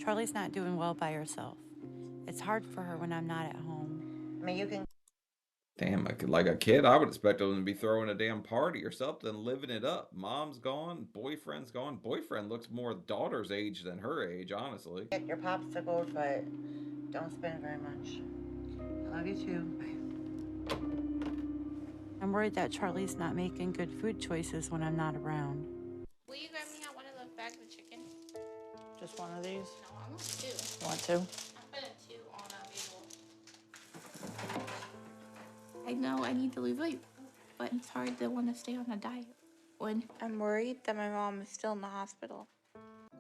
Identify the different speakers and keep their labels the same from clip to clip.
Speaker 1: Charlie's not doing well by herself. It's hard for her when I'm not at home.
Speaker 2: I mean, you can.
Speaker 3: Damn, like a kid, I would expect them to be throwing a damn party or something, living it up. Mom's gone, boyfriend's gone. Boyfriend looks more daughter's age than her age, honestly.
Speaker 2: Get your popsicles, but don't spend very much. I love you too.
Speaker 1: I'm worried that Charlie's not making good food choices when I'm not around.
Speaker 4: Will you grab me out one of the bags of chicken?
Speaker 2: Just one of these?
Speaker 4: No, I want two.
Speaker 2: Want to?
Speaker 4: I'm putting two on a bagel. I know I need to lose weight, but it's hard to want to stay on a diet when I'm worried that my mom is still in the hospital.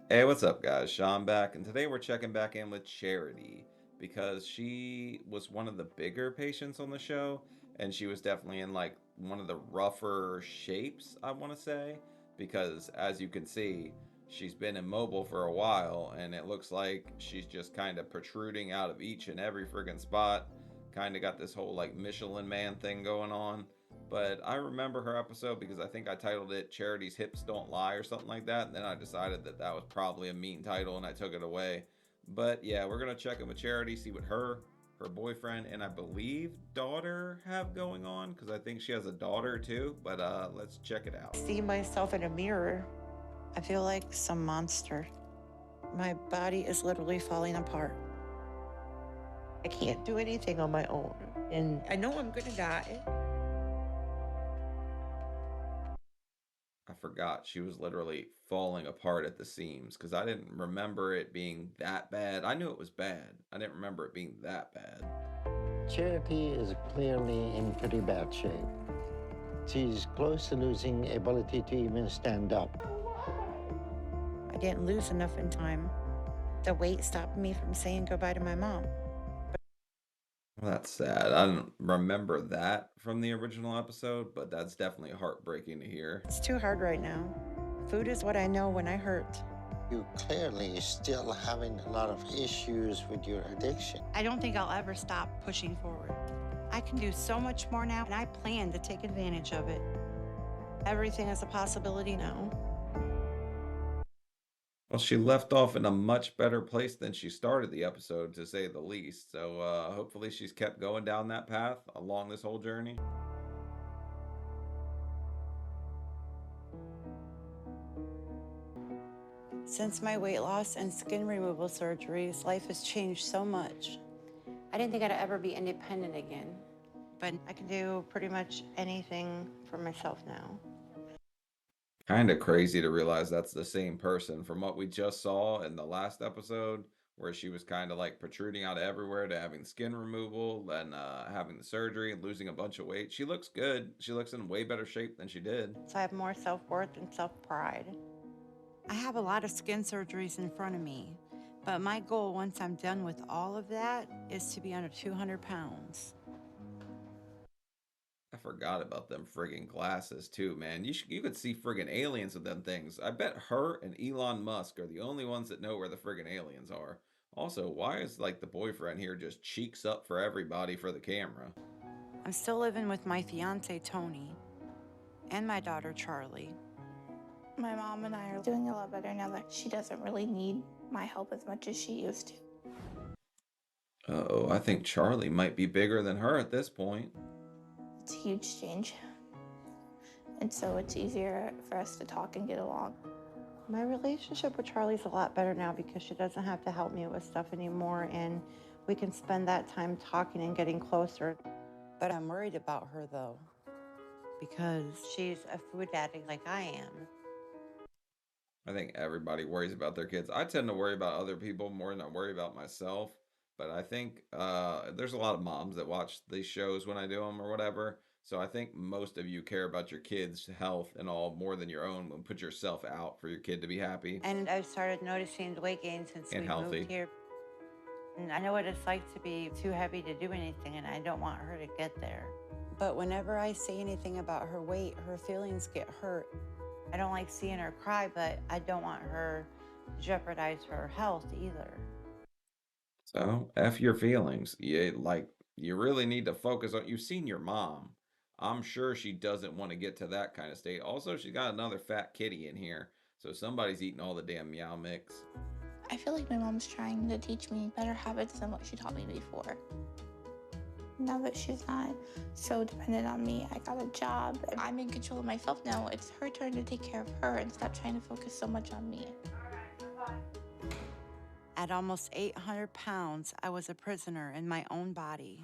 Speaker 3: Hey, what's up, guys? Sean back, and today we're checking back in with Charity because she was one of the bigger patients on the show, and she was definitely in like one of the rougher shapes, I want to say, because as you can see, she's been immobile for a while, and it looks like she's just kind of protruding out of each and every friggin' spot. Kind of got this whole like Michelin Man thing going on. But I remember her episode because I think I titled it Charity's Hips Don't Lie or something like that. And then I decided that that was probably a mean title and I took it away. But yeah, we're going to check in with Charity, see what her boyfriend, and I believe daughter have going on, because I think she has a daughter too. But let's check it out.
Speaker 2: See myself in a mirror. I feel like some monster. My body is literally falling apart. I can't do anything on my own. And I know I'm gonna die.
Speaker 3: I forgot she was literally falling apart at the seams because I didn't remember it being that bad. I knew it was bad. I didn't remember it being that bad.
Speaker 5: Charity is clearly in pretty bad shape. She's close to losing ability to even stand up.
Speaker 2: I didn't lose enough in time. The weight stopped me from saying goodbye to my mom.
Speaker 3: Well, that's sad. I don't remember that from the original episode, but that's definitely heartbreaking to hear.
Speaker 2: It's too hard right now. Food is what I know when I hurt.
Speaker 5: You're clearly still having a lot of issues with your addiction.
Speaker 1: I don't think I'll ever stop pushing forward. I can do so much more now, and I plan to take advantage of it.
Speaker 2: Everything is a possibility now.
Speaker 3: Well, she left off in a much better place than she started the episode, to say the least. So hopefully she's kept going down that path along this whole journey.
Speaker 1: Since my weight loss and skin removal surgeries, life has changed so much.
Speaker 6: I didn't think I'd ever be independent again.
Speaker 2: But I can do pretty much anything for myself now.
Speaker 3: Kind of crazy to realize that's the same person from what we just saw in the last episode, where she was kind of like protruding out everywhere, to having skin removal and having the surgery and losing a bunch of weight. She looks good. She looks in way better shape than she did.
Speaker 2: So I have more self-worth and self-pride.
Speaker 1: I have a lot of skin surgeries in front of me, but my goal once I'm done with all of that is to be under 200 pounds.
Speaker 3: I forgot about them friggin' glasses too, man. You could see friggin' aliens with them things. I bet her and Elon Musk are the only ones that know where the friggin' aliens are. Also, why is like the boyfriend here just cheeks up for everybody for the camera?
Speaker 1: I'm still living with my fiance, Tony, and my daughter, Charlie.
Speaker 4: My mom and I are doing a lot better now that she doesn't really need my help as much as she used to.
Speaker 3: Uh-oh, I think Charlie might be bigger than her at this point.
Speaker 4: It's a huge change. And so it's easier for us to talk and get along.
Speaker 2: My relationship with Charlie's a lot better now because she doesn't have to help me with stuff anymore, and we can spend that time talking and getting closer.
Speaker 1: But I'm worried about her, though, because
Speaker 2: She's a food addict like I am.
Speaker 3: I think everybody worries about their kids. I tend to worry about other people more than I worry about myself. But I think there's a lot of moms that watch these shows when I do them or whatever. So I think most of you care about your kids' health and all more than your own, and put yourself out for your kid to be happy
Speaker 2: And I've started noticing the weight gain since
Speaker 3: and
Speaker 2: we
Speaker 3: healthy.
Speaker 2: moved here. And I know what it's like to be too heavy to do anything, and I don't want her to get there.
Speaker 1: but whenever I say anything about her weight, her feelings get hurt.
Speaker 2: I don't like seeing her cry, but I don't want her to jeopardize her health either.
Speaker 3: So F your feelings. You really need to focus on, you've seen your mom. I'm sure she doesn't want to get to that kind of state. Also, she's got another fat kitty in here. So somebody's eating all the damn meow mix.
Speaker 4: I feel like my mom's trying to teach me better habits than what she taught me before. Now that she's not so dependent on me, I got a job, and I'm in control of myself now. It's her turn to take care of her and stop trying to focus so much on me.
Speaker 1: At almost 800 pounds, I was a prisoner in my own body.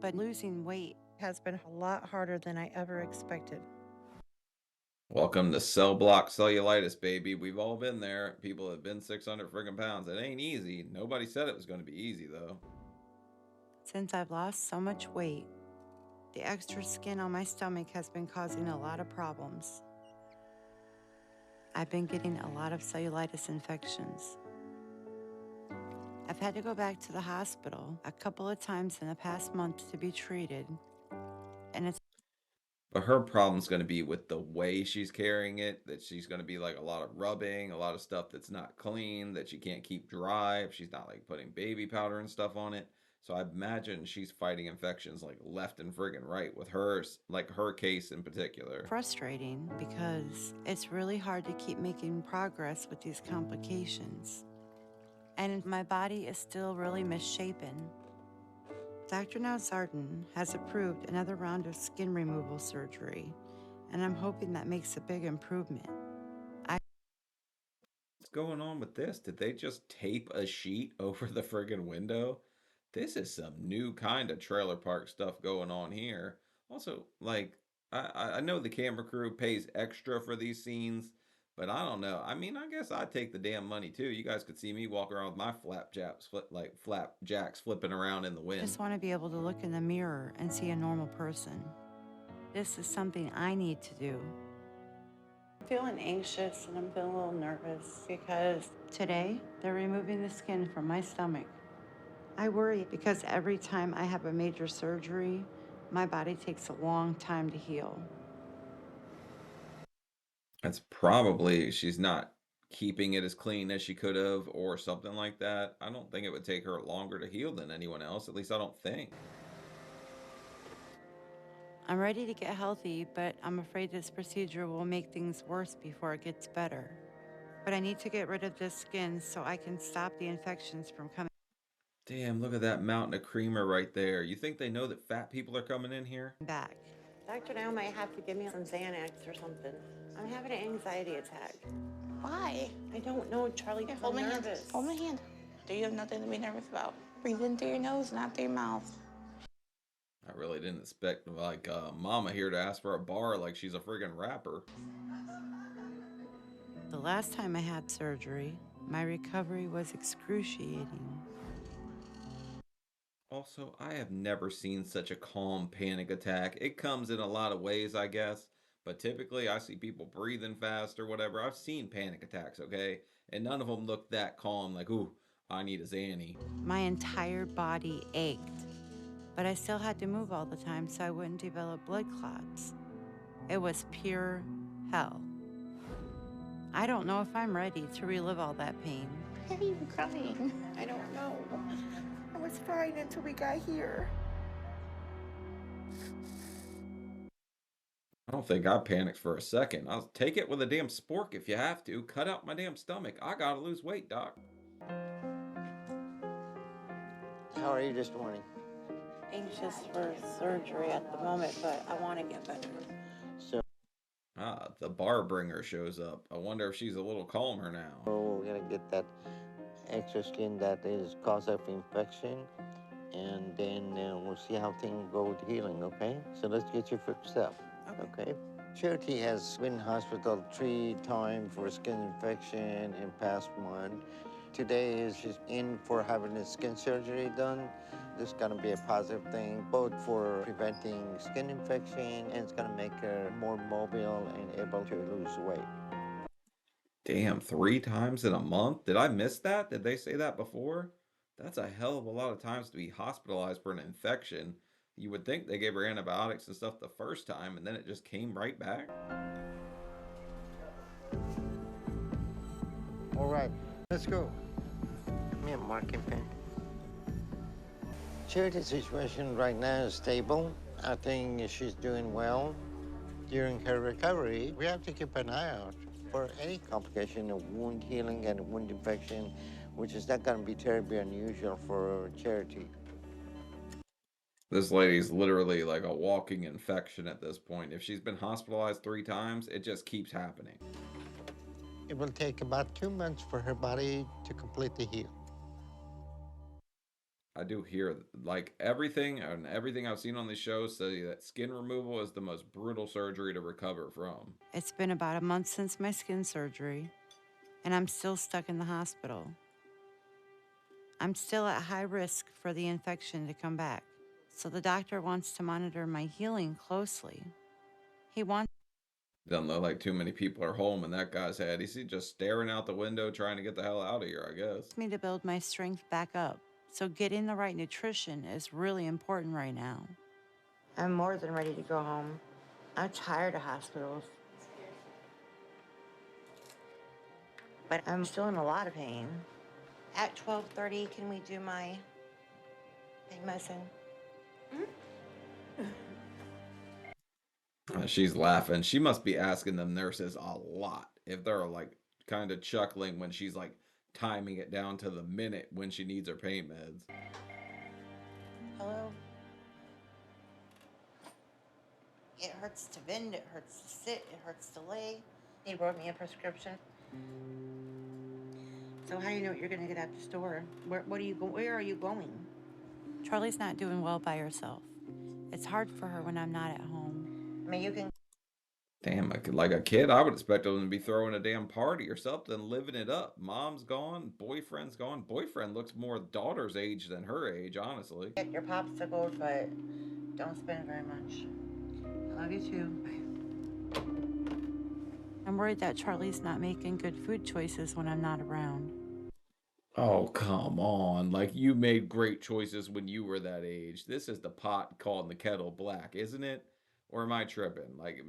Speaker 1: But losing weight
Speaker 2: Has been a lot harder than I ever expected.
Speaker 3: Welcome to cell block cellulitis, baby. We've all been there. People have been 600 friggin' pounds. It ain't easy. Nobody said it was going to be easy, though.
Speaker 1: since I've lost so much weight. The extra skin on my stomach has been causing a lot of problems. I've been getting a lot of cellulitis infections. I've had to go back to the hospital a couple of times in the past month to be treated, and it's
Speaker 3: But her problem's going to be with the way she's carrying it, that she's going to be like a lot of rubbing, a lot of stuff that's not clean, that she can't keep dry if she's not like putting baby powder and stuff on it. So I imagine she's fighting infections like left and friggin' right with hers, like her case in particular.
Speaker 1: frustrating because it's really hard to keep making progress with these complications. And my body is still really misshapen. Dr. Nowzardan has approved another round of skin removal surgery, and I'm hoping that makes a big improvement.
Speaker 3: What's going on with this? Did they just tape a sheet over the friggin' window? This is some new kind of trailer park stuff going on here. Also, like, I know the camera crew pays extra for these scenes, but I don't know. I mean, I guess I'd take the damn money too. You guys could see me walk around with my flapjacks flipping around in the
Speaker 1: I
Speaker 3: wind.
Speaker 1: just want to be able to look in the mirror and see a normal person. This is something I need to do.
Speaker 2: I'm feeling anxious and I'm feeling a little nervous because
Speaker 1: Today, they're removing the skin from my stomach. I worry because every time I have a major surgery, my body takes a long time to heal.
Speaker 3: That's probably she's not keeping it as clean as she could have or something like that. I don't think it would take her longer to heal than anyone else. At least I don't think.
Speaker 1: I'm ready to get healthy, but I'm afraid this procedure will make things worse before it gets better. But I need to get rid of this skin so I can stop the infections from coming
Speaker 3: Damn, look at that mountain of creamer right there. You think they know that fat people are coming in here?
Speaker 1: back.
Speaker 2: Dr. Now might have to give me some Xanax or something. I'm having an anxiety attack.
Speaker 4: Why?
Speaker 2: I don't know, Charlie.
Speaker 4: Here,
Speaker 2: I'm
Speaker 4: hold my hand.
Speaker 2: nervous.
Speaker 4: Hold my hand. You have nothing to be nervous about. Breathe in through your nose, not through your mouth.
Speaker 3: I really didn't expect like Mama here to ask for a bar like she's a friggin' rapper.
Speaker 1: The last time I had surgery, my recovery was excruciating.
Speaker 3: Also, I have never seen such a calm panic attack. It comes in a lot of ways, I guess, but typically I see people breathing fast or whatever. I've seen panic attacks, okay? And none of them look that calm, like, ooh, I need a Xanny.
Speaker 1: My entire body ached, but I still had to move all the time so I wouldn't develop blood clots. It was pure hell. I don't know if I'm ready to relive all that pain.
Speaker 4: Why are you crying?
Speaker 2: I don't know. I was fine until we got here.
Speaker 3: I don't think I panicked for a second. I'll take it with a damn spork if you have to. Cut out my damn stomach. I gotta lose weight, doc.
Speaker 5: How are you this morning?
Speaker 2: Anxious for surgery at the moment, but I want to get better.
Speaker 5: So
Speaker 3: Ah, the bar bringer shows up. I wonder if she's a little calmer now.
Speaker 5: we're gonna get that extra skin that is cause of infection, and then we'll see how things go with healing, okay? So let's get your first step, okay? Charity has been in hospital 3 times for skin infection in past month. Today she's in for having a skin surgery done. This is gonna be a positive thing, both for preventing skin infection, and it's gonna make her more mobile and able to lose weight.
Speaker 3: Damn, 3 times in a month? Did I miss that? Did they say that before? That's a hell of a lot of times to be hospitalized for an infection. You would think they gave her antibiotics and stuff the first time and then it just came right back.
Speaker 5: All right, let's go. Give me a marking pen. Charity's situation right now is stable. I think she's doing well. During her recovery, we have to keep an eye out for any complication of wound healing and wound infection. which is not going to be terribly unusual for Charity.
Speaker 3: This lady's literally like a walking infection at this point. If she's been hospitalized 3 times, it just keeps happening.
Speaker 5: It will take about 2 months for her body to completely heal.
Speaker 3: I do hear like everything I've seen on the show say that skin removal is the most brutal surgery to recover from.
Speaker 1: It's been about a month since my skin surgery, and I'm still stuck in the hospital. I'm still at high risk for the infection to come back, so the doctor wants to monitor my healing closely. He wants
Speaker 3: Doesn't look like too many people are home in that guy's head. He's just staring out the window trying to get the hell out of here, I guess.
Speaker 1: me to build my strength back up, so getting the right nutrition is really important right now. I'm more than ready to go home. I'm tired of hospitals. But I'm still in a lot of pain. At 12:30, can we do my pain medicine?
Speaker 3: She's laughing. She must be asking them nurses a lot if they're like kind of chuckling when she's like timing it down to the minute when she needs her pain meds.
Speaker 1: Hello? It hurts to bend, it hurts to sit, it hurts to lay. He wrote me a prescription. So how do you know what you're gonna get at the store? Where are you going? Charlie's not doing well by herself. It's hard for her when I'm not at home. I mean, you can.
Speaker 3: Damn, like a kid, I would expect them to be throwing a damn party or something, living it up. Mom's gone, boyfriend's gone. Boyfriend looks more daughter's age than her age, honestly.
Speaker 1: Get your popsicles, but don't spend very much. I love you too. I'm worried that Charlie's not making good food choices when I'm not around.
Speaker 3: Oh, come on. Like, you made great choices when you were that age. This is the pot calling the kettle black, isn't it? Or am I tripping? Like,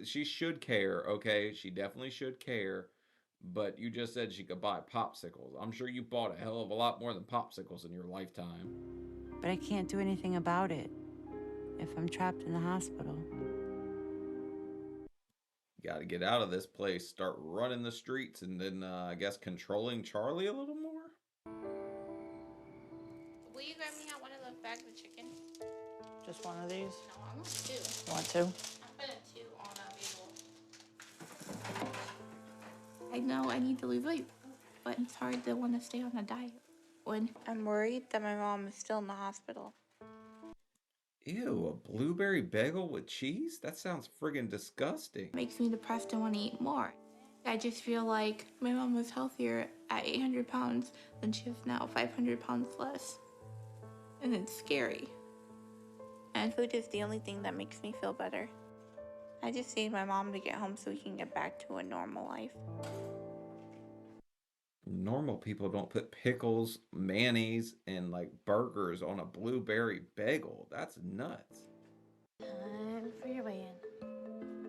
Speaker 3: she should care, okay? She definitely should care. But you just said she could buy popsicles. I'm sure you bought a hell of a lot more than popsicles in your lifetime.
Speaker 1: But I can't do anything about it if I'm trapped in the hospital.
Speaker 3: You got to get out of this place, start running the streets, and then I guess controlling Charlie a little more?
Speaker 4: Will you grab me out one of those bags of chicken?
Speaker 2: Just one of these?
Speaker 4: No, I want two.
Speaker 2: Want to?
Speaker 4: I'm putting two on a bagel. I know I need to lose weight, but it's hard to want to stay on a diet when I'm worried that my mom is still in the hospital.
Speaker 3: Ew, a blueberry bagel with cheese? That sounds friggin' disgusting.
Speaker 4: It makes me depressed and want to eat more. I just feel like my mom was healthier at 800 pounds than she is now, 500 pounds less. And it's scary. And food is the only thing that makes me feel better. I just need my mom to get home so we can get back to a normal life.
Speaker 3: Normal people don't put pickles, mayonnaise, and like burgers on a blueberry bagel. That's nuts.
Speaker 6: Time for your weigh-in.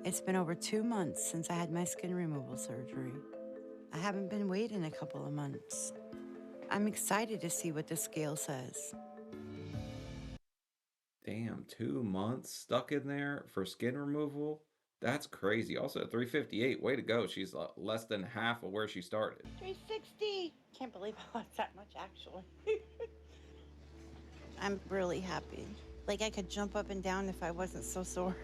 Speaker 1: It's been over 2 months since I had my skin removal surgery. I haven't been weighed in a couple of months. I'm excited to see what the scale says.
Speaker 3: Damn, 2 months stuck in there for skin removal? That's crazy. Also, 358, way to go. She's less than half of where she started.
Speaker 1: 360. Can't believe I lost that much, actually. I'm really happy. Like I could jump up and down if I wasn't so sore.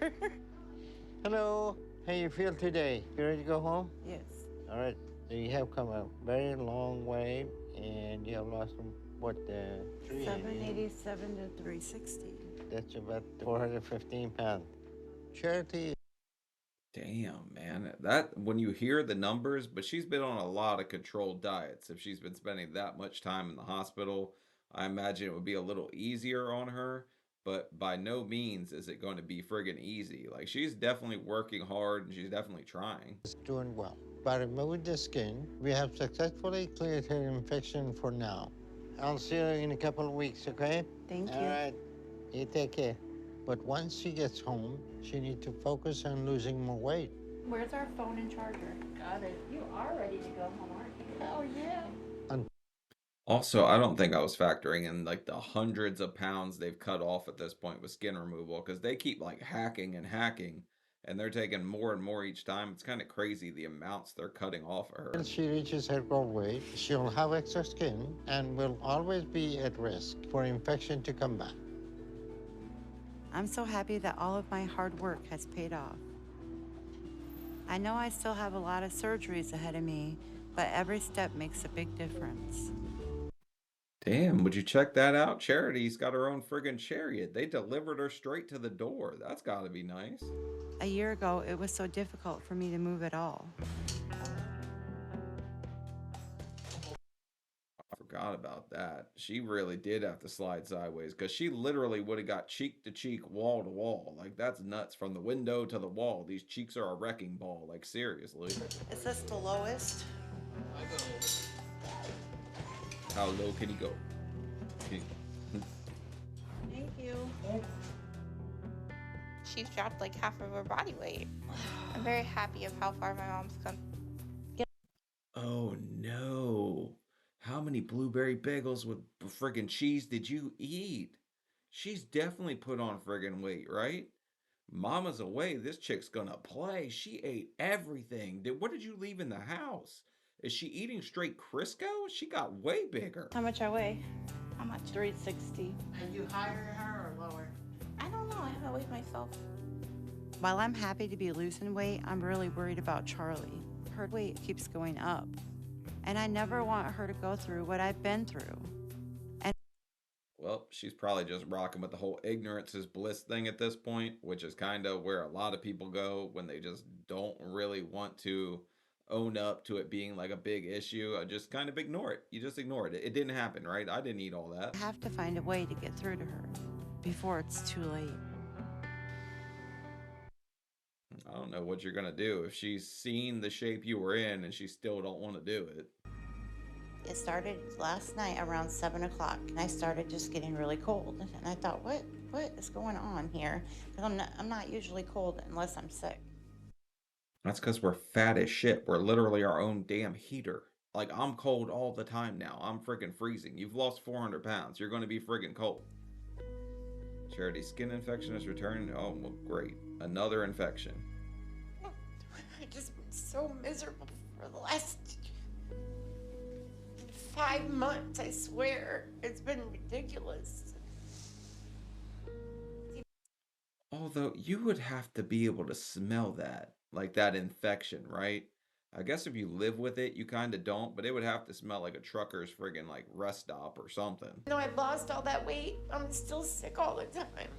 Speaker 5: Hello, how you feel today? You ready to go home?
Speaker 1: Yes.
Speaker 5: All right, so you have come a very long way, and you have lost, what,
Speaker 1: 787 to 360.
Speaker 5: That's about 415 pounds. Charity.
Speaker 3: Damn, man. That when you hear the numbers, but she's been on a lot of controlled diets. If she's been spending that much time in the hospital, I imagine it would be a little easier on her, but by no means is it going to be friggin' easy. Like she's definitely working hard and she's definitely trying.
Speaker 5: Is doing well. By removing the skin, we have successfully cleared her infection for now. I'll see you in a couple of weeks, okay?
Speaker 1: Thank you.
Speaker 5: All right, you take care. But once she gets home, she needs to focus on losing more weight.
Speaker 4: Where's our phone and charger?
Speaker 6: Got it. You are ready to go home, aren't you?
Speaker 4: Oh, yeah.
Speaker 3: Also, I don't think I was factoring in like the hundreds of pounds they've cut off at this point with skin removal because they keep like hacking and hacking and they're taking more and more each time. It's kind of crazy the amounts they're cutting off of her.
Speaker 7: When she reaches her goal weight, she'll have extra skin and will always be at risk for infection to come back.
Speaker 1: I'm so happy that all of my hard work has paid off. I know I still have a lot of surgeries ahead of me, but every step makes a big difference.
Speaker 3: Damn, would you check that out? Charity's got her own friggin' chariot. They delivered her straight to the door. That's gotta be nice.
Speaker 1: A year ago, it was so difficult for me to move at all.
Speaker 3: I forgot about that. She really did have to slide sideways because she literally would have got cheek to cheek, wall to wall. Like, that's nuts. From the window to the wall, these cheeks are a wrecking ball. Like, seriously.
Speaker 2: Is this the lowest?
Speaker 3: How low can he go?
Speaker 2: Thank you.
Speaker 4: She's dropped like half of her body weight. I'm very happy of how far my mom's come.
Speaker 3: Oh no. How many blueberry bagels with friggin' cheese did you eat? She's definitely put on friggin' weight, right? Mama's away. This chick's gonna play. She ate everything. What did you leave in the house? Is she eating straight Crisco? She got way bigger.
Speaker 2: How much I weigh?
Speaker 4: How much?
Speaker 2: 360.
Speaker 8: Are you higher than her or lower?
Speaker 4: I don't know. I haven't weighed myself.
Speaker 1: While I'm happy to be losing weight, I'm really worried about Charlie. Her weight keeps going up, and I never want her to go through what I've been through.
Speaker 3: Well, she's probably just rocking with the whole ignorance is bliss thing at this point, which is kind of where a lot of people go when they just don't really want to own up to it being like a big issue. I just kind of ignore it. You just ignore it. It didn't happen, right? I didn't eat all that.
Speaker 1: I have to find a way to get through to her before it's too late.
Speaker 3: I don't know what you're gonna do if she's seen the shape you were in and she still don't want to do it.
Speaker 2: It started last night around 7 o'clock, and I started just getting really cold. And I thought, what is going on here? Because I'm not usually cold unless I'm sick.
Speaker 3: That's because we're fat as shit. We're literally our own damn heater. Like, I'm cold all the time now. I'm friggin' freezing. You've lost 400 pounds. You're gonna be friggin' cold. Charity's skin infection has returned. Oh, well, great. Another infection.
Speaker 2: I've just been so miserable for the last 5 months, I swear. It's been ridiculous.
Speaker 3: Although, you would have to be able to smell that. Like that infection, right? I guess if you live with it, you kind of don't, but it would have to smell like a trucker's friggin' like rest stop or something.
Speaker 2: You know, I've lost all that weight. I'm still sick all the time.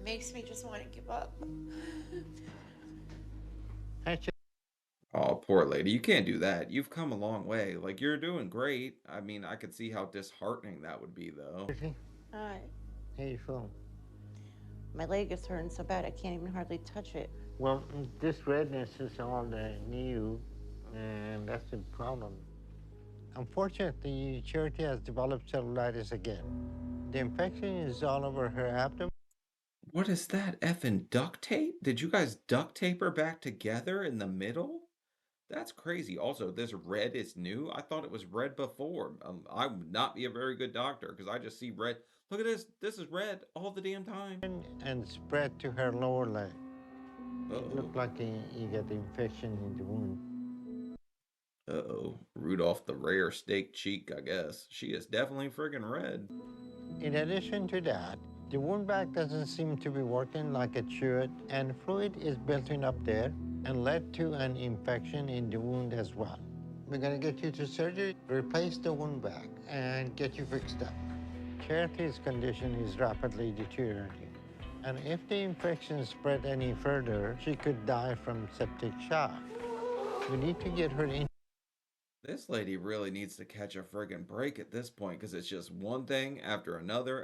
Speaker 2: Makes me just want to give up.
Speaker 3: Oh, poor lady. You can't do that. You've come a long way. Like, you're doing great. I mean, I could see how disheartening that would be, though.
Speaker 2: Hi.
Speaker 7: How you feel?
Speaker 2: My leg is hurting so bad I can't even hardly touch it.
Speaker 7: Well, this redness is all new, and that's the problem. Unfortunately, Charity has developed cellulitis again. The infection is all over her abdomen.
Speaker 3: What is that? Effing duct tape? Did you guys duct tape her back together in the middle? That's crazy. Also, this red is new. I thought it was red before. I would not be a very good doctor because I just see red. Look at this. This is red all the damn time.
Speaker 7: And spread to her lower leg. It
Speaker 3: Uh-oh.
Speaker 7: looked like you get the infection in the wound.
Speaker 3: Uh-oh. Rudolph the rare steak cheek, I guess. She is definitely friggin' red.
Speaker 7: In addition to that, the wound vac doesn't seem to be working like it should, and fluid is building up there and led to an infection in the wound as well. We're gonna get you to surgery, replace the wound vac, and get you fixed up. Charity's condition is rapidly deteriorating, and if the infection spread any further, she could die from septic shock. We need to get her in.
Speaker 3: This lady really needs to catch a friggin' break at this point because it's just one thing after another,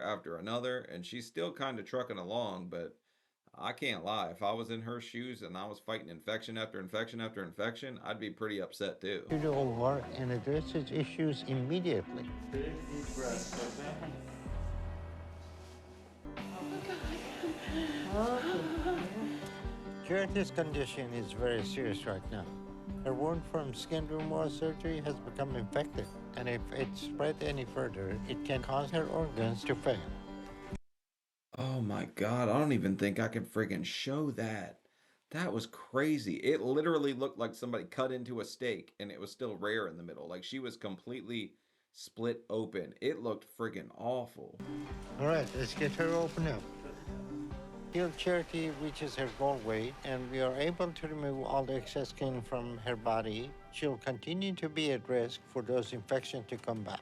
Speaker 3: and she's still kind of trucking along, but I can't lie. If I was in her shoes and I was fighting infection after infection after infection, I'd be pretty upset too.
Speaker 7: To the OR and address his issues immediately.
Speaker 8: Big deep breath, okay?
Speaker 7: Charity's condition is very serious right now. Her wound from skin removal surgery has become infected, and if it spread any further, it can cause her organs to fail.
Speaker 3: Oh my God, I don't even think I can friggin' show that. That was crazy. It literally looked like somebody cut into a steak and it was still rare in the middle. Like she was completely split open. It looked friggin' awful.
Speaker 7: All right, let's get her open up. Till Charity reaches her goal weight and we are able to remove all the excess skin from her body, she'll continue to be at risk for those infections to come back.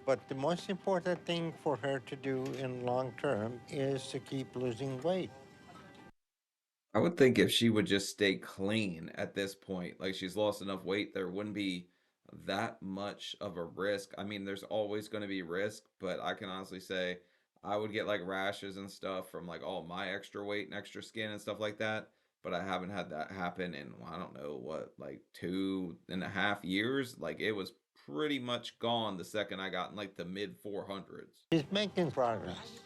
Speaker 7: But the most important thing for her to do in long term is to keep losing weight.
Speaker 3: I would think if she would just stay clean at this point, like she's lost enough weight, there wouldn't be that much of a risk. I mean, there's always going to be risk, but I can honestly say I would get like rashes and stuff from like all my extra weight and extra skin and stuff like that. But I haven't had that happen in, I don't know what, like 2.5 years. Like it was pretty much gone the second I got in like the mid 400s.
Speaker 7: She's making progress,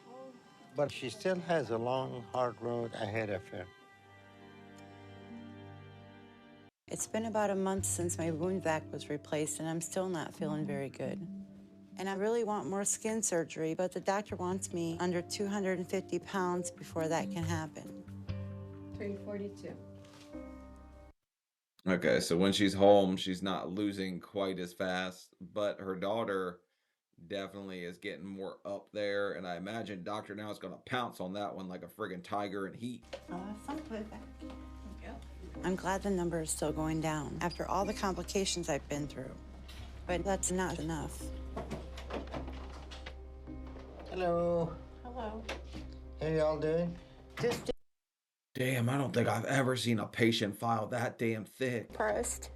Speaker 7: but she still has a long, hard road ahead of her.
Speaker 1: It's been about a month since my wound vac was replaced, and I'm still not feeling very good. And I really want more skin surgery, but the doctor wants me under 250 pounds before that can happen.
Speaker 6: 342.
Speaker 3: Okay, so when she's home, she's not losing quite as fast, but her daughter definitely is getting more up there, and I imagine Doctor Now is going to pounce on that one like a friggin' tiger in heat.
Speaker 1: Some put it back. I'm glad the number is still going down after all the complications I've been through, but that's not enough.
Speaker 7: Hello.
Speaker 2: Hello.
Speaker 7: How y'all doing?
Speaker 2: Just
Speaker 3: Damn, I don't think I've ever seen a patient file that damn thick.
Speaker 4: Depressed.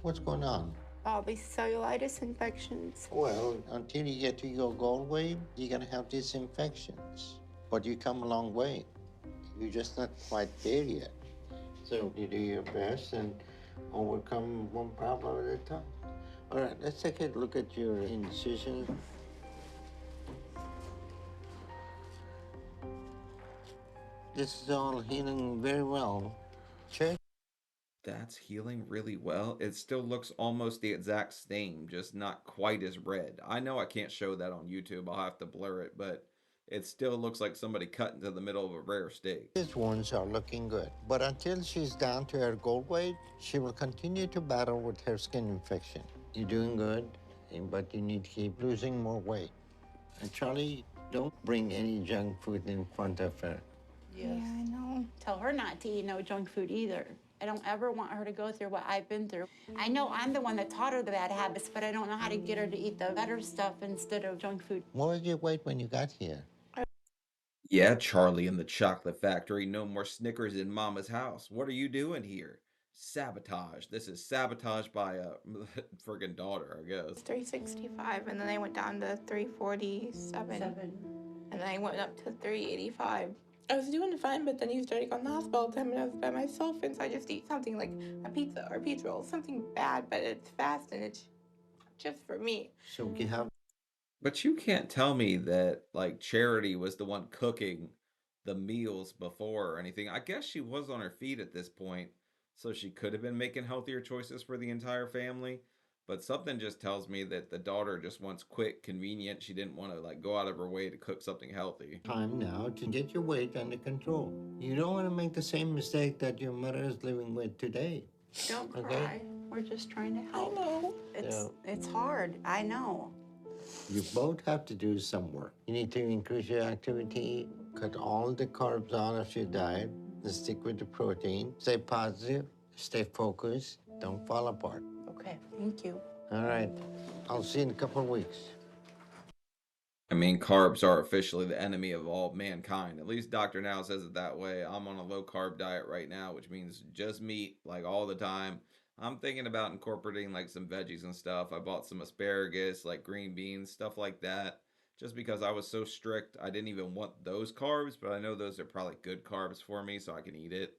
Speaker 7: What's going on?
Speaker 4: All these cellulitis infections.
Speaker 7: Well, until you get to your goal weight, you're gonna have these infections. But you come a long way. You're just not quite there yet. So you do your best and overcome one problem at a time. All right, let's take a look at your incision. This is all healing very well. Check.
Speaker 3: That's healing really well. It still looks almost the exact same, just not quite as red. I know I can't show that on YouTube. I'll have to blur it, but it still looks like somebody cut into the middle of a rare steak.
Speaker 7: These wounds are looking good, but until she's down to her goal weight, she will continue to battle with her skin infection. You're doing good, but you need to keep losing more weight. And Charlie, don't bring any junk food in front of her.
Speaker 4: Yeah, I know.
Speaker 2: tell her not to eat no junk food either. I don't ever want her to go through what I've been through. I know I'm the one that taught her the bad habits, but I don't know how to get her to eat the better stuff instead of junk food.
Speaker 7: What was your weight when you got here?
Speaker 3: Yeah, Charlie in the chocolate factory. No more Snickers in Mama's house. What are you doing here? Sabotage. This is sabotage by a friggin' daughter, I guess.
Speaker 4: 365, and then I went down to 347. And then I went up to 385. I was doing fine, but then you started going to the hospital all the time, and I was by myself, and so I just eat something like a pizza or pizza roll, something bad, but it's fast and it's just for me.
Speaker 7: So you have.
Speaker 3: But you can't tell me that like Charity was the one cooking the meals before or anything. I guess she was on her feet at this point, so she could have been making healthier choices for the entire family. But something just tells me that the daughter just wants quick, convenient. She didn't want to like go out of her way to cook something healthy.
Speaker 7: Time now to get your weight under control. You don't want to make the same mistake that your mother is living with today.
Speaker 2: Don't
Speaker 7: Okay.
Speaker 2: cry. We're just trying to help.
Speaker 4: I know.
Speaker 2: It's hard. I know.
Speaker 7: You both have to do some work. You need to increase your activity, cut all the carbs out of your diet, and stick with the protein. Stay positive, stay focused, don't fall apart.
Speaker 2: Okay, thank you.
Speaker 7: All right, I'll see you in a couple of weeks.
Speaker 3: I mean, carbs are officially the enemy of all mankind. At least Dr. Now says it that way. I'm on a low carb diet right now, which means just meat like all the time. I'm thinking about incorporating like some veggies and stuff. I bought some asparagus, like green beans, stuff like that. Just because I was so strict, I didn't even want those carbs, but I know those are probably good carbs for me, so I can eat it.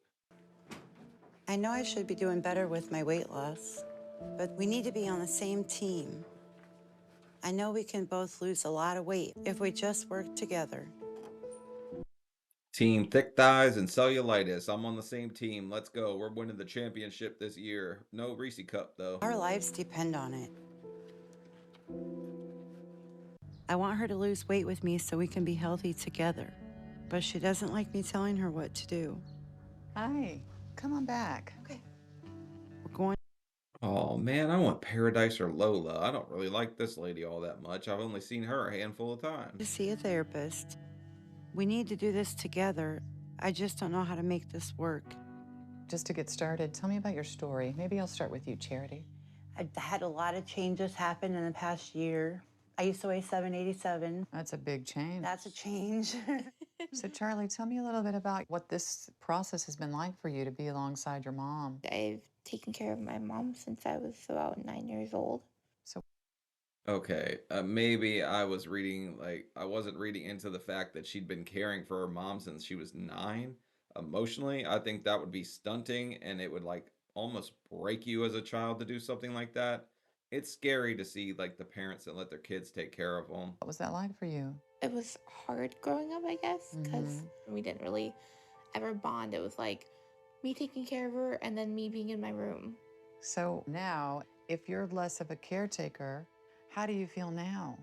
Speaker 1: I know I should be doing better with my weight loss, but we need to be on the same team. I know we can both lose a lot of weight if we just work together.
Speaker 3: Team Thick Thighs and Cellulitis. I'm on the same team. Let's go. We're winning the championship this year. No Reese Cup, though.
Speaker 1: Our lives depend on it. I want her to lose weight with me so we can be healthy together. but she doesn't like me telling her what to do.
Speaker 9: Hi, come on back.
Speaker 2: Okay.
Speaker 1: We're going
Speaker 3: Oh man, I want Paradise or Lola. I don't really like this lady all that much. I've only seen her a handful of
Speaker 1: to
Speaker 3: times.
Speaker 1: see a therapist. We need to do this together. I just don't know how to make this work.
Speaker 9: Just to get started, tell me about your story. Maybe I'll start with you, Charity.
Speaker 2: I've had a lot of changes happen in the past year. I used to weigh 787.
Speaker 9: That's a big change.
Speaker 2: That's a change.
Speaker 9: So, Charlie, tell me a little bit about what this process has been like for you to be alongside your mom.
Speaker 4: I've taken care of my mom since I was about 9 years old.
Speaker 9: So,
Speaker 3: Okay, maybe I was reading, like, I wasn't reading into the fact that she'd been caring for her mom since she was 9. Emotionally, I think that would be stunting and it would, like, almost break you as a child to do something like that. It's scary to see, like, the parents that let their kids take care of them.
Speaker 9: what was that like for you?
Speaker 4: It was hard growing up, I guess, because we didn't really ever bond. It was like me taking care of her and then me being in my room.
Speaker 9: So now, if you're less of a caretaker, how do you feel now?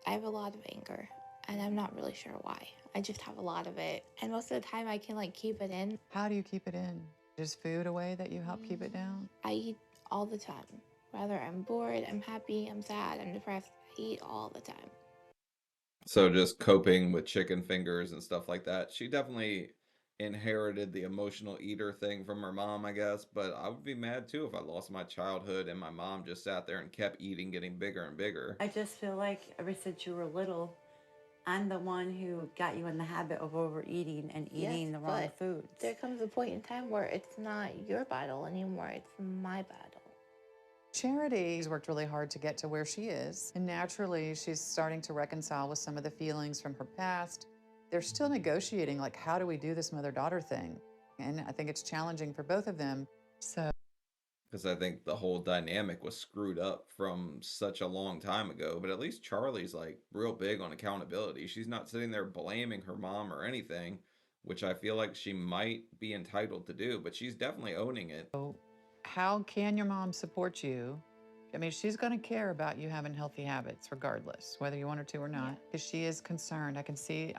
Speaker 4: I have a lot of anger, and I'm not really sure why. I just have a lot of it. And most of the time, I can like keep it in.
Speaker 9: How do you keep it in? Just food away that you help keep it down?
Speaker 4: I eat all the time. Whether I'm bored, I'm happy, I'm sad, I'm depressed, I eat all the time.
Speaker 3: So just coping with chicken fingers and stuff like that. She definitely inherited the emotional eater thing from her mom, I guess, but I would be mad too if I lost my childhood and my mom just sat there and kept eating, getting bigger and bigger.
Speaker 1: I just feel like ever since you were little, I'm the one who got you in the habit of overeating and eating
Speaker 4: Yes,
Speaker 1: the wrong
Speaker 4: but
Speaker 1: foods.
Speaker 4: there comes a point in time where it's not your battle anymore, it's my battle.
Speaker 9: Charity's worked really hard to get to where she is, and naturally she's starting to reconcile with some of the feelings from her past. They're still negotiating, like, how do we do this mother-daughter thing? And I think it's challenging for both of them. So
Speaker 3: Because I think the whole dynamic was screwed up from such a long time ago. But at least Charlie's like real big on accountability. She's not sitting there blaming her mom or anything, which I feel like she might be entitled to do, but she's definitely owning it.
Speaker 9: how can your mom support you? I mean, she's going to care about you having healthy habits regardless, whether you want her to or not, because she is concerned. I can see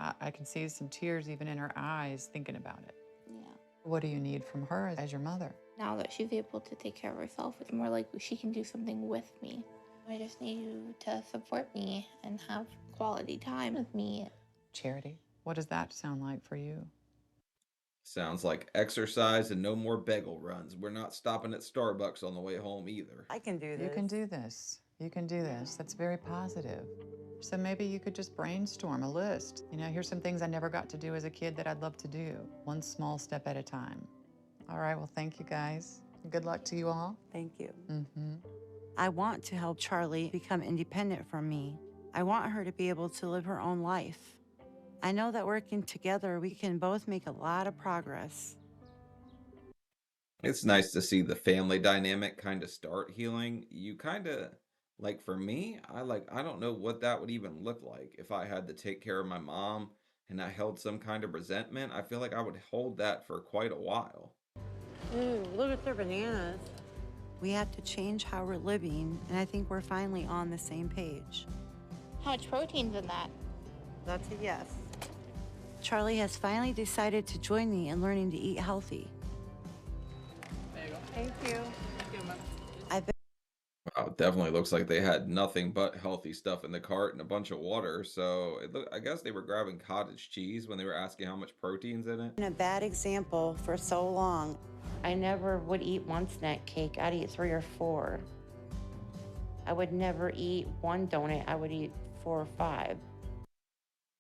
Speaker 9: some tears even in her eyes thinking about it.
Speaker 4: Yeah.
Speaker 9: What do you need from her as your mother?
Speaker 4: Now that she's able to take care of herself, it's more like she can do something with me. I just need you to support me and have quality time with me.
Speaker 9: Charity, what does that sound like for you?
Speaker 3: Sounds like exercise and no more bagel runs. We're not stopping at Starbucks on the way home either.
Speaker 1: I can do this.
Speaker 9: You can do this. You can do this. That's very positive. So maybe you could just brainstorm a list. You know, here's some things I never got to do as a kid that I'd love to do. One small step at a time. All right, well, thank you guys. Good luck to you all.
Speaker 1: Thank you.
Speaker 9: Mm-hmm.
Speaker 1: I want to help Charlie become independent from me. I want her to be able to live her own life. I know that working together, we can both make a lot of progress.
Speaker 3: It's nice to see the family dynamic kind of start healing. You kind of, like, for me, I don't know what that would even look like if I had to take care of my mom and I held some kind of resentment. I feel like I would hold that for quite a while.
Speaker 2: Look at their bananas.
Speaker 1: We have to change how we're living, and I think we're finally on the same page.
Speaker 4: How much protein's in that?
Speaker 2: That's a yes.
Speaker 1: Charlie has finally decided to join me in learning to eat healthy.
Speaker 2: Thank you.
Speaker 1: I've been
Speaker 3: Wow, it definitely looks like they had nothing but healthy stuff in the cart and a bunch of water. So I guess they were grabbing cottage cheese when they were asking how much protein's in it.
Speaker 1: a bad example for so long.
Speaker 2: I never would eat one snack cake. I'd eat 3 or 4. I would never eat one donut. I would eat 4 or 5.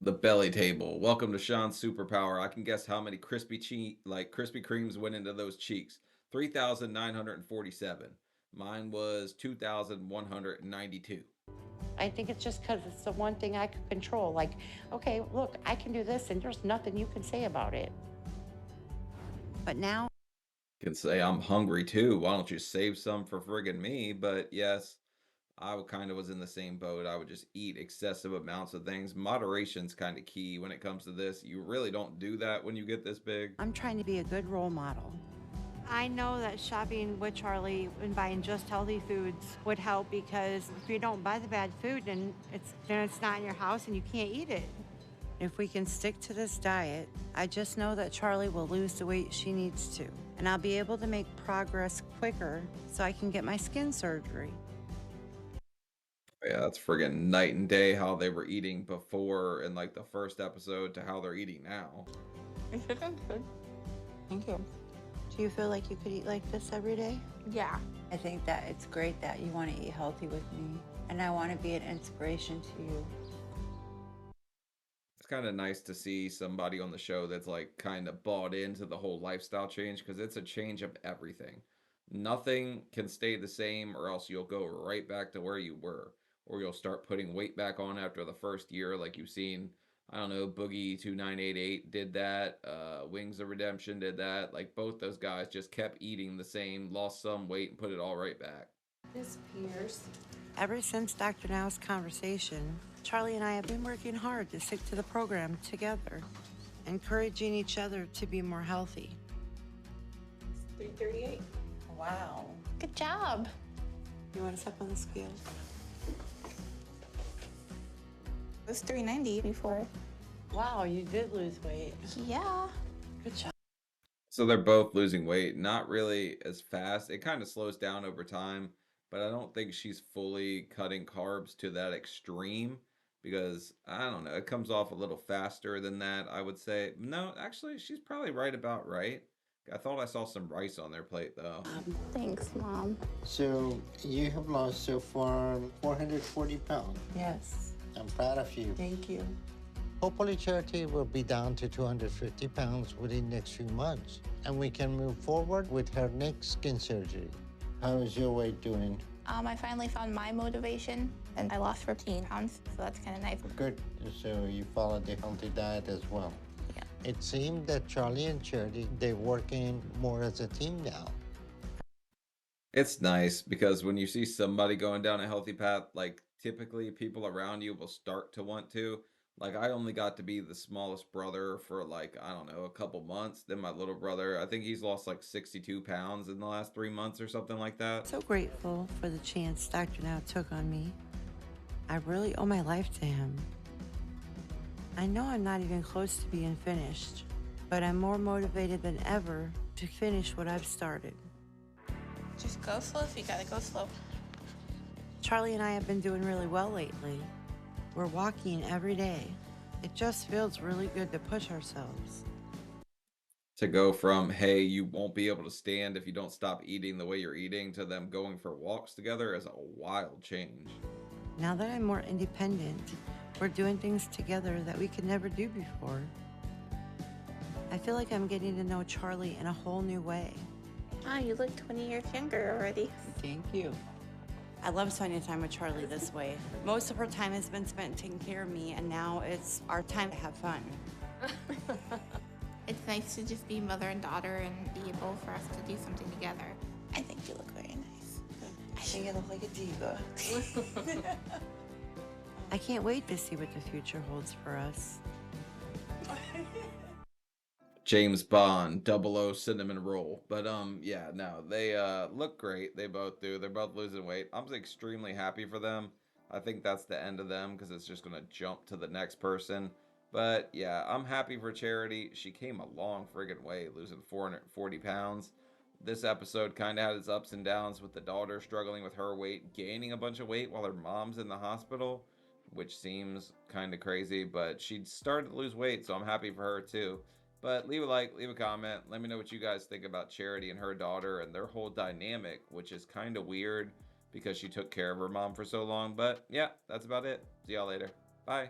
Speaker 3: The belly table. Welcome to Sean's superpower. I can guess how many Krispy Kremes went into those cheeks. 3,947. Mine was 2,192.
Speaker 2: I think it's just because it's the one thing I could control. Like, okay, look, I can do this, and there's nothing you can say about it.
Speaker 1: But now
Speaker 3: You can say I'm hungry too. Why don't you save some for friggin' me? But yes, I kind of was in the same boat. I would just eat excessive amounts of things. Moderation's kind of key when it comes to this. You really don't do that when you get this big.
Speaker 1: I'm trying to be a good role model. I know that shopping with Charlie and buying just healthy foods would help, because if you don't buy the bad food, then it's not in your house and you can't eat it. If we can stick to this diet, I just know that Charlie will lose the weight she needs to, and I'll be able to make progress quicker so I can get my skin surgery.
Speaker 3: Yeah, that's friggin' night and day how they were eating before in like the first episode to how they're eating now.
Speaker 4: It's good. Thank you.
Speaker 1: Do you feel like you could eat like this every day?
Speaker 4: Yeah.
Speaker 1: I think that it's great that you want to eat healthy with me, and I want to be an inspiration to you.
Speaker 3: It's kind of nice to see somebody on the show that's like kind of bought into the whole lifestyle change because it's a change of everything. Nothing can stay the same, or else you'll go right back to where you were, or you'll start putting weight back on after the first year, like you've seen. I don't know, Boogie 2988 did that. Wings of Redemption did that. Like both those guys just kept eating the same, lost some weight, and put it all right back.
Speaker 6: Miss Pierce.
Speaker 1: Ever since Dr. Now's conversation, Charlie and I have been working hard to stick to the program together, encouraging each other to be more healthy.
Speaker 6: 338.
Speaker 1: Wow.
Speaker 4: Good job.
Speaker 1: You want to step on the scale?
Speaker 4: It was 390 before.
Speaker 1: Wow, you did lose weight.
Speaker 4: Yeah.
Speaker 1: Good job.
Speaker 3: So they're both losing weight, not really as fast. It kind of slows down over time, but I don't think she's fully cutting carbs to that extreme because I don't know, it comes off a little faster than that, I would say. No, actually, she's probably right about right. I thought I saw some rice on their plate though.
Speaker 4: Thanks, Mom.
Speaker 7: So you have lost so far 440 pounds.
Speaker 1: Yes.
Speaker 7: I'm proud of you.
Speaker 1: Thank you.
Speaker 7: Hopefully Charity will be down to 250 pounds within the next few months, and we can move forward with her next skin surgery. How is your weight doing?
Speaker 4: I finally found my motivation, and I lost 15 pounds, so that's kind of nice.
Speaker 7: Good. So you followed the healthy diet as well.
Speaker 4: Yeah.
Speaker 7: It seemed that Charlie and Charity, they're working more as a team now.
Speaker 3: It's nice because when you see somebody going down a healthy path, like typically people around you will start to want to. Like I only got to be the smallest brother for like, I don't know, a couple months. Then my little brother, I think he's lost like 62 pounds in the last 3 months or something like that.
Speaker 1: So grateful for the chance Dr. Now took on me. I really owe my life to him. I know I'm not even close to being finished, but I'm more motivated than ever to finish what I've started.
Speaker 4: Just go slow if you gotta go slow.
Speaker 1: Charlie and I have been doing really well lately. We're walking every day. It just feels really good to push ourselves.
Speaker 3: To go from, hey, you won't be able to stand if you don't stop eating the way you're eating, to them going for walks together is a wild change.
Speaker 1: Now that I'm more independent, we're doing things together that we could never do before. I feel like I'm getting to know Charlie in a whole new way.
Speaker 4: Ah, you look 20 years younger already.
Speaker 1: Thank you. I love spending time with Charlie this way. Most of her time has been spent taking care of me, and now it's our time to have fun.
Speaker 4: It's nice to just be mother and daughter and be able for us to do something together. I think you look very nice.
Speaker 1: I think I look like a diva. I can't wait to see what the future holds for us.
Speaker 3: James Bond, 00 cinnamon roll. But yeah, no, they look great. They both do. They're both losing weight. I'm extremely happy for them. I think that's the end of them because it's just gonna jump to the next person. But yeah, I'm happy for Charity. She came a long friggin' way, losing 440 pounds. This episode kind of had its ups and downs with the daughter struggling with her weight, gaining a bunch of weight while her mom's in the hospital, which seems kind of crazy, but she started to lose weight, so I'm happy for her too. But leave a like, leave a comment. Let me know what you guys think about Charity and her daughter and their whole dynamic, which is kind of weird because she took care of her mom for so long. But yeah, that's about it. See y'all later. Bye.